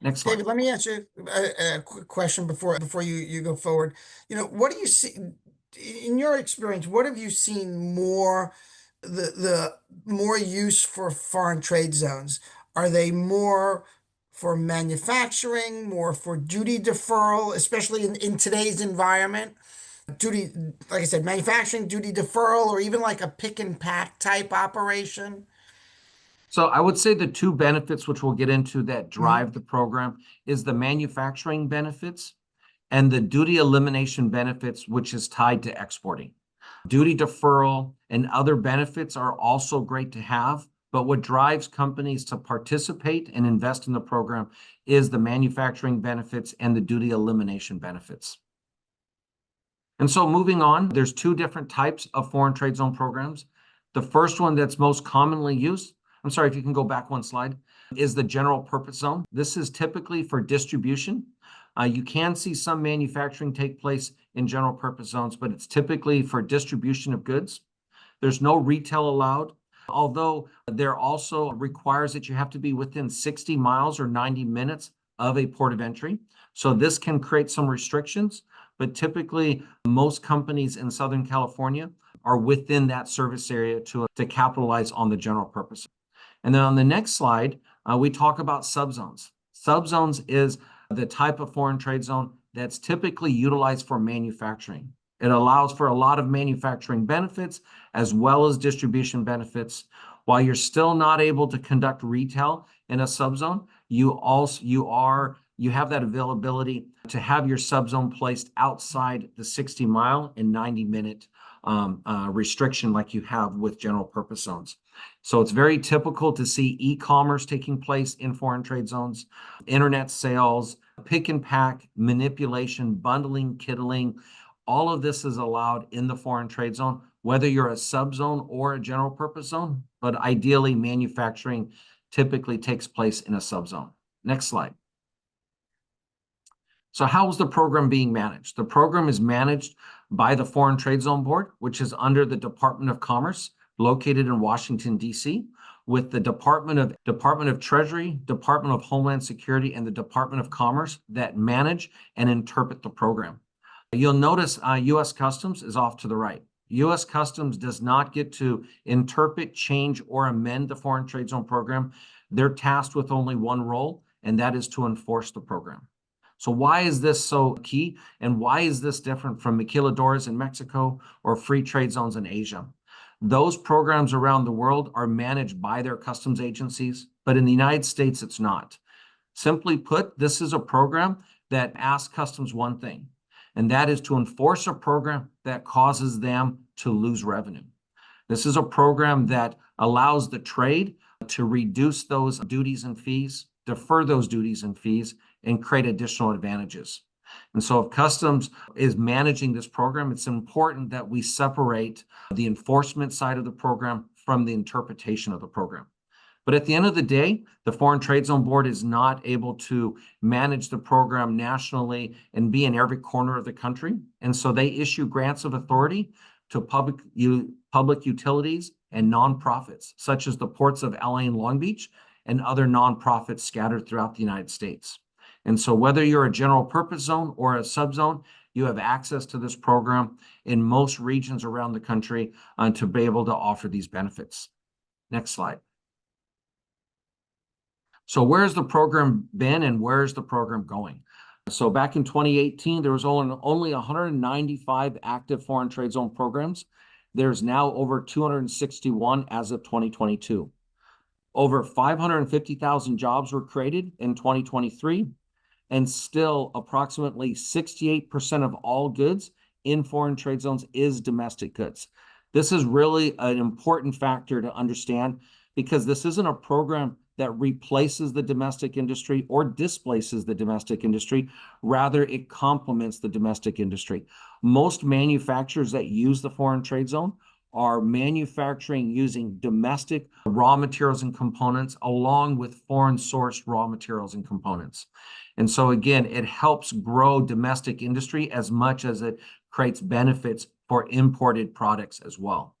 Next slide. David, let me ask you a quick question before you go forward. What do you see in your experience? What have you seen more the more use for foreign trade zones? Are they more for manufacturing, more for duty deferral, especially in today's environment? Duty, like I said, manufacturing, duty deferral, or even like a pick and pack type operation? So I would say the two benefits, which we'll get into, that Mhm. drive the program is the manufacturing benefits and the duty elimination benefits, which is tied to exporting. Duty deferral and other benefits are also great to have, but what drives companies to participate and invest in the program is the manufacturing benefits and the duty elimination benefits. And so moving on, there's two different types of foreign trade zone programs. The first one that's most commonly used, I'm sorry, if you can go back one slide, is the general purpose zone. This is typically for distribution. You can see some manufacturing take place in general purpose zones, but it's typically for distribution of goods. There's no retail allowed, although there also requires that you have to be within 60 miles or 90 minutes of a port of entry. So this can create some restrictions, but typically most companies in Southern California are within that service area to capitalize on the general purpose. And then on the next slide, we talk about subzones. Subzones is the type of foreign trade zone that's typically utilized for manufacturing. It allows for a lot of manufacturing benefits as well as distribution benefits. While you're still not able to conduct retail in a subzone, you have that availability to have your subzone placed outside the 60-mile and 90-minute restriction like you have with general purpose zones. So it's very typical to see e-commerce taking place in foreign trade zones, internet sales, pick and pack, manipulation, bundling, kittling. All of this is allowed in the foreign trade zone, whether you're a subzone or a general purpose zone, but ideally manufacturing typically takes place in a subzone. Next slide. So how is the program being managed? The program is managed by the Foreign Trade Zone Board, which is under the Department of Commerce, located in Washington, D.C., with the Department of Treasury, Department of Homeland Security, and the Department of Commerce that manage and interpret the program. You'll notice U.S. Customs is off to the right. U.S. Customs does not get to interpret, change, or amend the Foreign Trade Zone program. They're tasked with only one role, and that is to enforce the program. So why is this so key? And why is this different from maquiladoras in Mexico or free trade zones in Asia? Those programs around the world are managed by their customs agencies, but in the United States, it's not. Simply put, this is a program that asks customs one thing, and that is to enforce a program that causes them to lose revenue. This is a program that allows the trade to reduce those duties and fees, defer those duties and fees, and create additional advantages. And so if customs is managing this program, it's important that we separate the enforcement side of the program from the interpretation of the program. But at the end of the day, the Foreign Trade Zone Board is not able to manage the program nationally and be in every corner of the country. And so they issue grants of authority to public utilities and nonprofits, such as the ports of LA and Long Beach and other nonprofits scattered throughout the United States. And so whether you're a general purpose zone or a subzone, you have access to this program in most regions around the country to be able to offer these benefits. Next slide. So where's the program been and where's the program going? So back in 2018, there was only 195 active foreign trade zone programs. There's now over 261 as of 2022. Over 550,000 jobs were created in 2023, and still approximately 68% of all goods in foreign trade zones is domestic goods. This is really an important factor to understand because this isn't a program that replaces the domestic industry or displaces the domestic industry. Rather, it complements the domestic industry. Most manufacturers that use the foreign trade zone are manufacturing using domestic raw materials and components along with foreign sourced raw materials and components. And so again, it helps grow domestic industry as much as it creates benefits for imported products as well.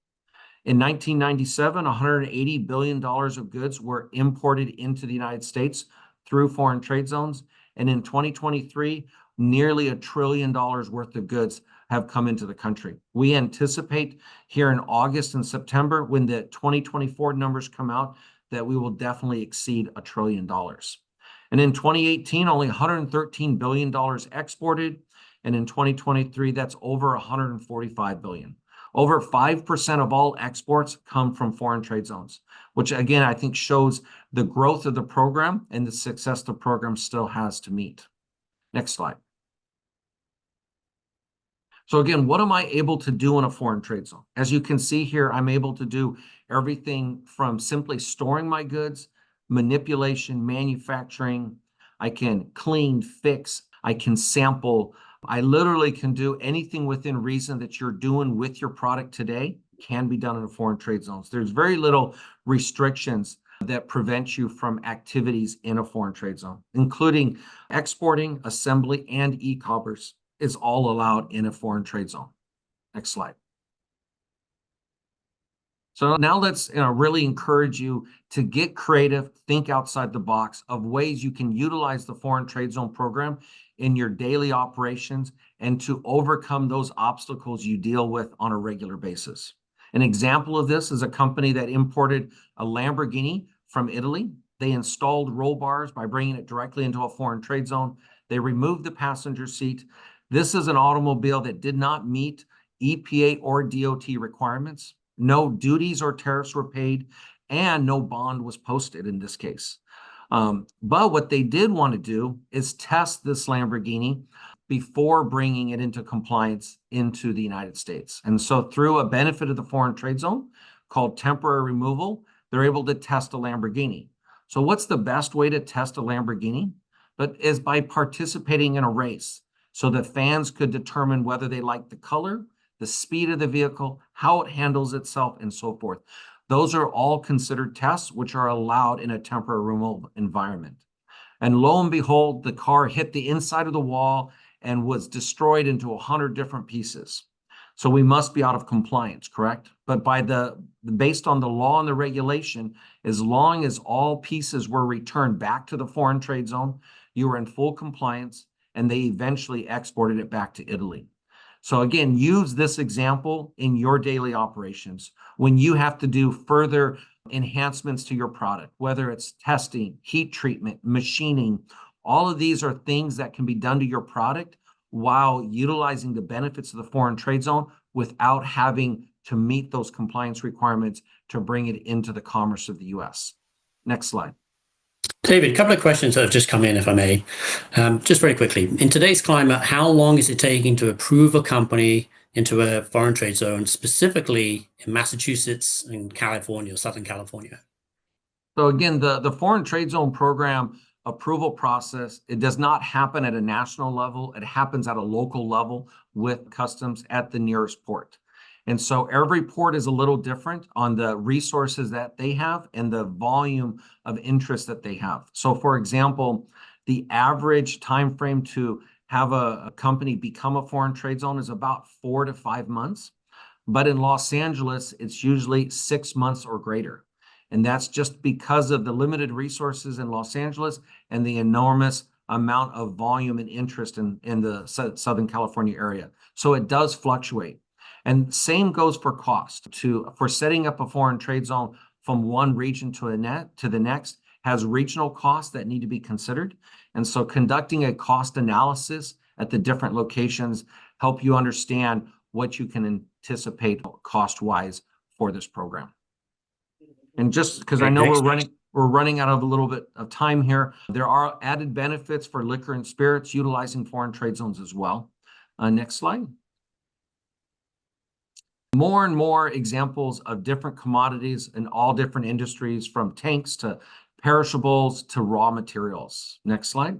In 1997, $180 billion of goods were imported into the United States through foreign trade zones. And in 2023, nearly $1 trillion worth of goods have come into the country. We anticipate here in August and September, when the 2024 numbers come out, that we will definitely exceed $1 trillion. And in 2018, only $113 billion exported. And in 2023, that's over $145 billion. Over 5% of all exports come from foreign trade zones, which again, I think shows the growth of the program and the success the program still has to meet. Next slide. So again, what am I able to do in a foreign trade zone? As you can see here, I'm able to do everything from simply storing my goods, manipulation, manufacturing. I can clean, fix, I can sample. I literally can do anything within reason that you're doing with your product today can be done in a foreign trade zones. There's very little restrictions that prevent you from activities in a foreign trade zone, including exporting, assembly, and e-commerce is all allowed in a foreign trade zone. Next slide. So now let's really encourage you to get creative, think outside the box of ways you can utilize the foreign trade zone program in your daily operations and to overcome those obstacles you deal with on a regular basis. An example of this is a company that imported a Lamborghini from Italy. They installed roll bars by bringing it directly into a foreign trade zone. They removed the passenger seat. This is an automobile that did not meet EPA or DOT requirements. No duties or tariffs were paid, and no bond was posted in this case. But what they did want to do is test this Lamborghini before bringing it into compliance into the United States. And so through a benefit of the foreign trade zone called temporary removal, they're able to test a Lamborghini. So what's the best way to test a Lamborghini? But is by participating in a race so that fans could determine whether they like the color, the speed of the vehicle, how it handles itself, and so forth. Those are all considered tests which are allowed in a temporary removal environment. And lo and behold, the car hit the inside of the wall and was destroyed into 100 different pieces. So we must be out of compliance, correct? But based on the law and the regulation, as long as all pieces were returned back to the foreign trade zone, you were in full compliance, and they eventually exported it back to Italy. So again, use this example in your daily operations when you have to do further enhancements to your product, whether it's testing, heat treatment, machining. All of these are things that can be done to your product while utilizing the benefits of the foreign trade zone without having to meet those compliance requirements to bring it into the commerce of the U.S. Next slide. David, a couple of questions that have just come in, if I may. Just very quickly, in today's climate, how long is it taking to approve a company into a foreign trade zone, specifically in Massachusetts and California, Southern California? So again, the foreign trade zone program approval process, it does not happen at a national level. It happens at a local level with customs at the nearest port. And so every port is a little different on the resources that they have and the volume of interest that they have. So for example, the average time frame to have a company become a foreign trade zone is about 4 to 5 months. But in Los Angeles, it's usually 6 months or greater. And that's just because of the limited resources in Los Angeles and the enormous amount of volume and interest in the Southern California area. So it does fluctuate. And same goes for cost. For setting up a foreign trade zone from one region to the next has regional costs that need to be considered. And so conducting a cost analysis at the different locations help you understand what you can anticipate cost-wise for this program. And just because I know we're running out of a little bit of time here, there are added benefits for liquor and spirits utilizing foreign trade zones as well. Next slide. More and more examples of different commodities in all different industries, from tanks to perishables to raw materials. Next slide.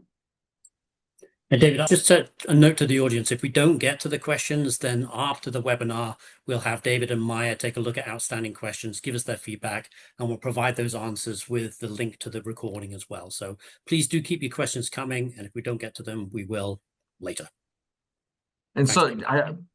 And David, just a note to the audience, if we don't get to the questions, then after the webinar, we'll have David and Maya take a look at outstanding questions, give us their feedback, and we'll provide those answers with the link to the recording as well. So please do keep your questions coming, and if we don't get to them, we will later. And so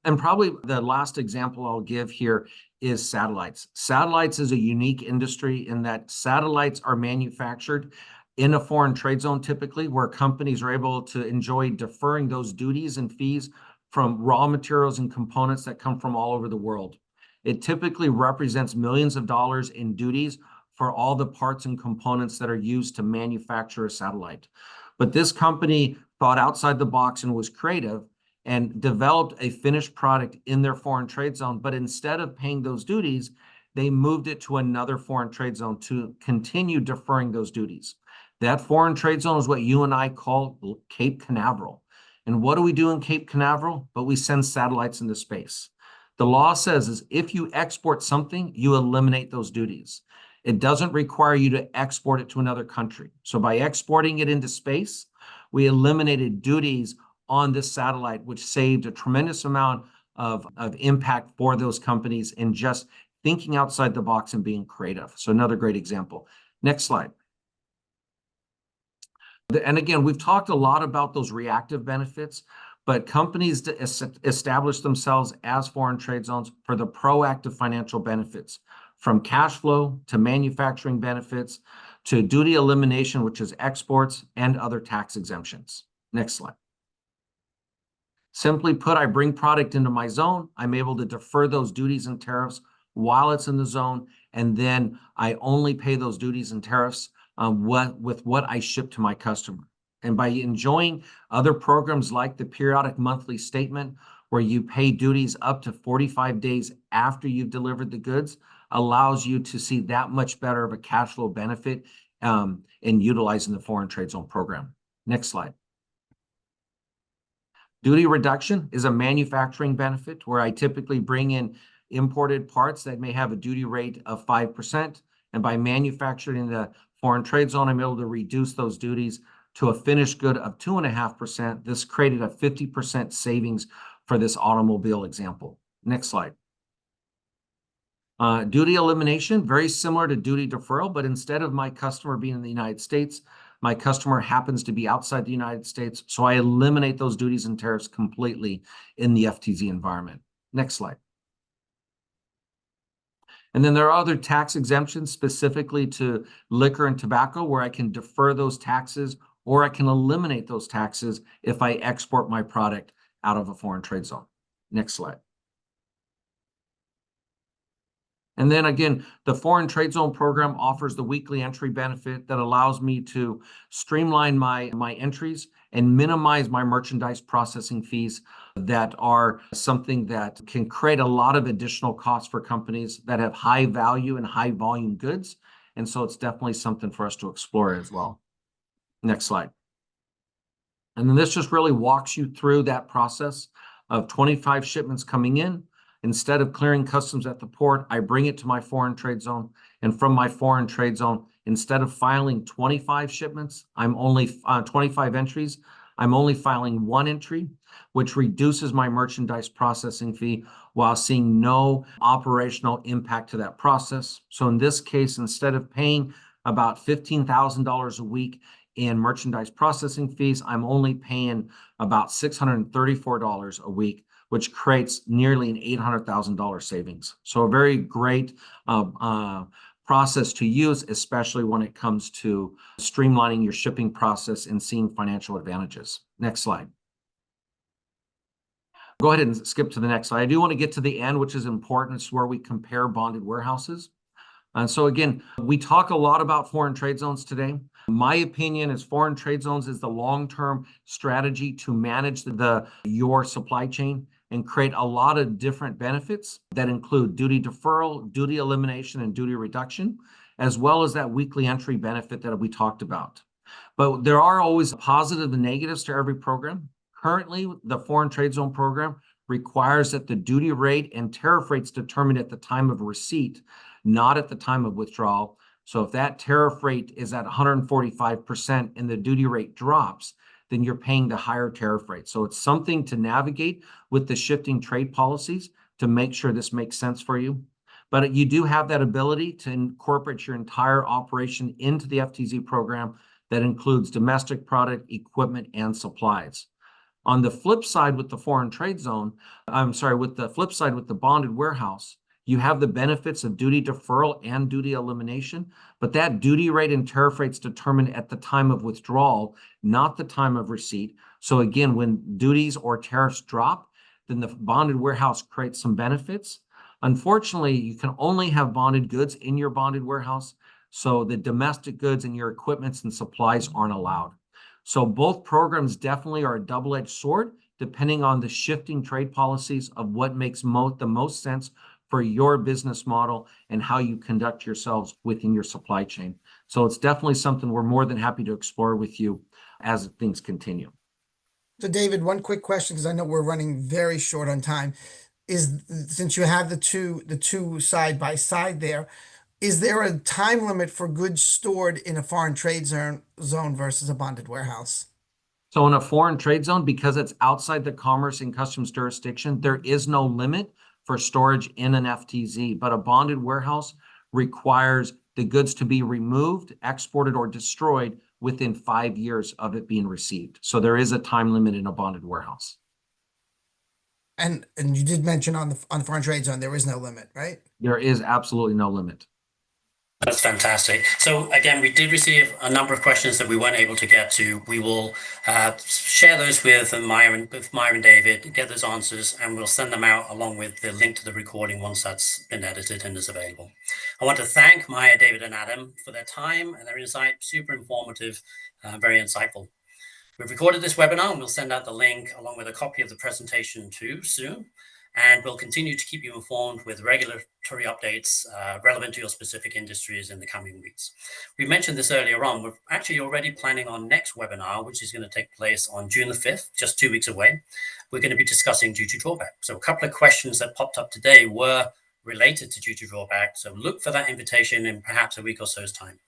probably the last example I'll give here is satellites. Satellites is a unique industry in that satellites are manufactured in a foreign trade zone, typically, where companies are able to enjoy deferring those duties and fees from raw materials and components that come from all over the world. It typically represents millions of dollars in duties for all the parts and components that are used to manufacture a satellite. But this company thought outside the box and was creative and developed a finished product in their foreign trade zone. But instead of paying those duties, they moved it to another foreign trade zone to continue deferring those duties. That foreign trade zone is what you and I call Cape Canaveral. And what do we do in Cape Canaveral? But we send satellites into space. The law says is if you export something, you eliminate those duties. It doesn't require you to export it to another country. So by exporting it into space, we eliminated duties on this satellite, which saved a tremendous amount of impact for those companies in just thinking outside the box and being creative. So another great example. Next slide. And again, we've talked a lot about those reactive benefits, but companies establish themselves as foreign trade zones for the proactive financial benefits, from cash flow to manufacturing benefits to duty elimination, which is exports, and other tax exemptions. Next slide. Simply put, I bring product into my zone. I'm able to defer those duties and tariffs while it's in the zone, and then I only pay those duties and tariffs with what I ship to my customer. And by enjoying other programs like the periodic monthly statement, where you pay duties up to 45 days after you've delivered the goods, allows you to see that much better of a cash flow benefit in utilizing the foreign trade zone program. Next slide. Duty reduction is a manufacturing benefit where I typically bring in imported parts that may have a duty rate of 5%. And by manufacturing in the foreign trade zone, I'm able to reduce those duties to a finished good of 2.5%. This created a 50% savings for this automobile example. Next slide. Duty elimination, very similar to duty deferral, but instead of my customer being in the United States, my customer happens to be outside the United States. So I eliminate those duties and tariffs completely in the FTZ environment. Next slide. And then there are other tax exemptions specifically to liquor and tobacco where I can defer those taxes or I can eliminate those taxes if I export my product out of a foreign trade zone. Next slide. And then again, the foreign trade zone program offers the weekly entry benefit that allows me to streamline my entries and minimize my merchandise processing fees that are something that can create a lot of additional costs for companies that have high value and high volume goods. And so it's definitely something for us to explore as well. Next slide. And then this just really walks you through that process of 25 shipments coming in. Instead of clearing customs at the port, I bring it to my foreign trade zone. And from my foreign trade zone, instead of filing 25 shipments, I'm only 25 entries. I'm only filing one entry, which reduces my merchandise processing fee while seeing no operational impact to that process. So in this case, instead of paying about $15,000 a week in merchandise processing fees, I'm only paying about $634 a week, which creates nearly an $800,000 savings. So a very great process to use, especially when it comes to streamlining your shipping process and seeing financial advantages. Next slide. Go ahead and skip to the next slide. I do want to get to the end, which is important. It's where we compare bonded warehouses. And so again, we talk a lot about foreign trade zones today. My opinion is foreign trade zones is the long-term strategy to manage your supply chain and create a lot of different benefits that include duty deferral, duty elimination, and duty reduction, as well as that weekly entry benefit that we talked about. But there are always positive and negatives to every program. Currently, the foreign trade zone program requires that the duty rate and tariff rates determined at the time of receipt, not at the time of withdrawal. So if that tariff rate is at 145% and the duty rate drops, then you're paying the higher tariff rate. So it's something to navigate with the shifting trade policies to make sure this makes sense for you. But you do have that ability to incorporate your entire operation into the FTZ program that includes domestic product, equipment, and supplies. On the flip side with the foreign trade zone, with the bonded warehouse, you have the benefits of duty deferral and duty elimination, but that duty rate and tariff rates determined at the time of withdrawal, not the time of receipt. So again, when duties or tariffs drop, then the bonded warehouse creates some benefits. Unfortunately, you can only have bonded goods in your bonded warehouse. So the domestic goods and your equipments and supplies aren't allowed. So both programs definitely are a double-edged sword, depending on the shifting trade policies of what makes the most sense for your business model and how you conduct yourselves within your supply chain. So it's definitely something we're more than happy to explore with you as things continue. So David, one quick question, because I know we're running very short on time, is since you have the two side by side there, is there a time limit for goods stored in a foreign trade zone versus a bonded warehouse? So in a foreign trade zone, because it's outside the commerce and customs jurisdiction, there is no limit for storage in an FTZ, but a bonded warehouse requires the goods to be removed, exported, or destroyed within 5 years of it being received. So there is a time limit in a bonded warehouse. And you did mention on the foreign trade zone there is no limit, right? There is absolutely no limit. That's fantastic. So again, we did receive a number of questions that we weren't able to get to. We will share those with Myron and David, get those answers, and we'll send them out along with the link to the recording once that's been edited and is available. I want to thank Maya, David, and Adam for their time and their insight. Super informative, very insightful. We've recorded this webinar and we'll send out the link along with a copy of the presentation too soon. And we'll continue to keep you informed with regulatory updates relevant to your specific industries in the coming weeks. We mentioned this earlier on. We're actually already planning on next webinar, which is going to take place on June the 5th, just 2 weeks away. We're going to be discussing duty drawback. So a couple of questions that popped up today were related to duty drawback. So look for that invitation in perhaps a week or so's time.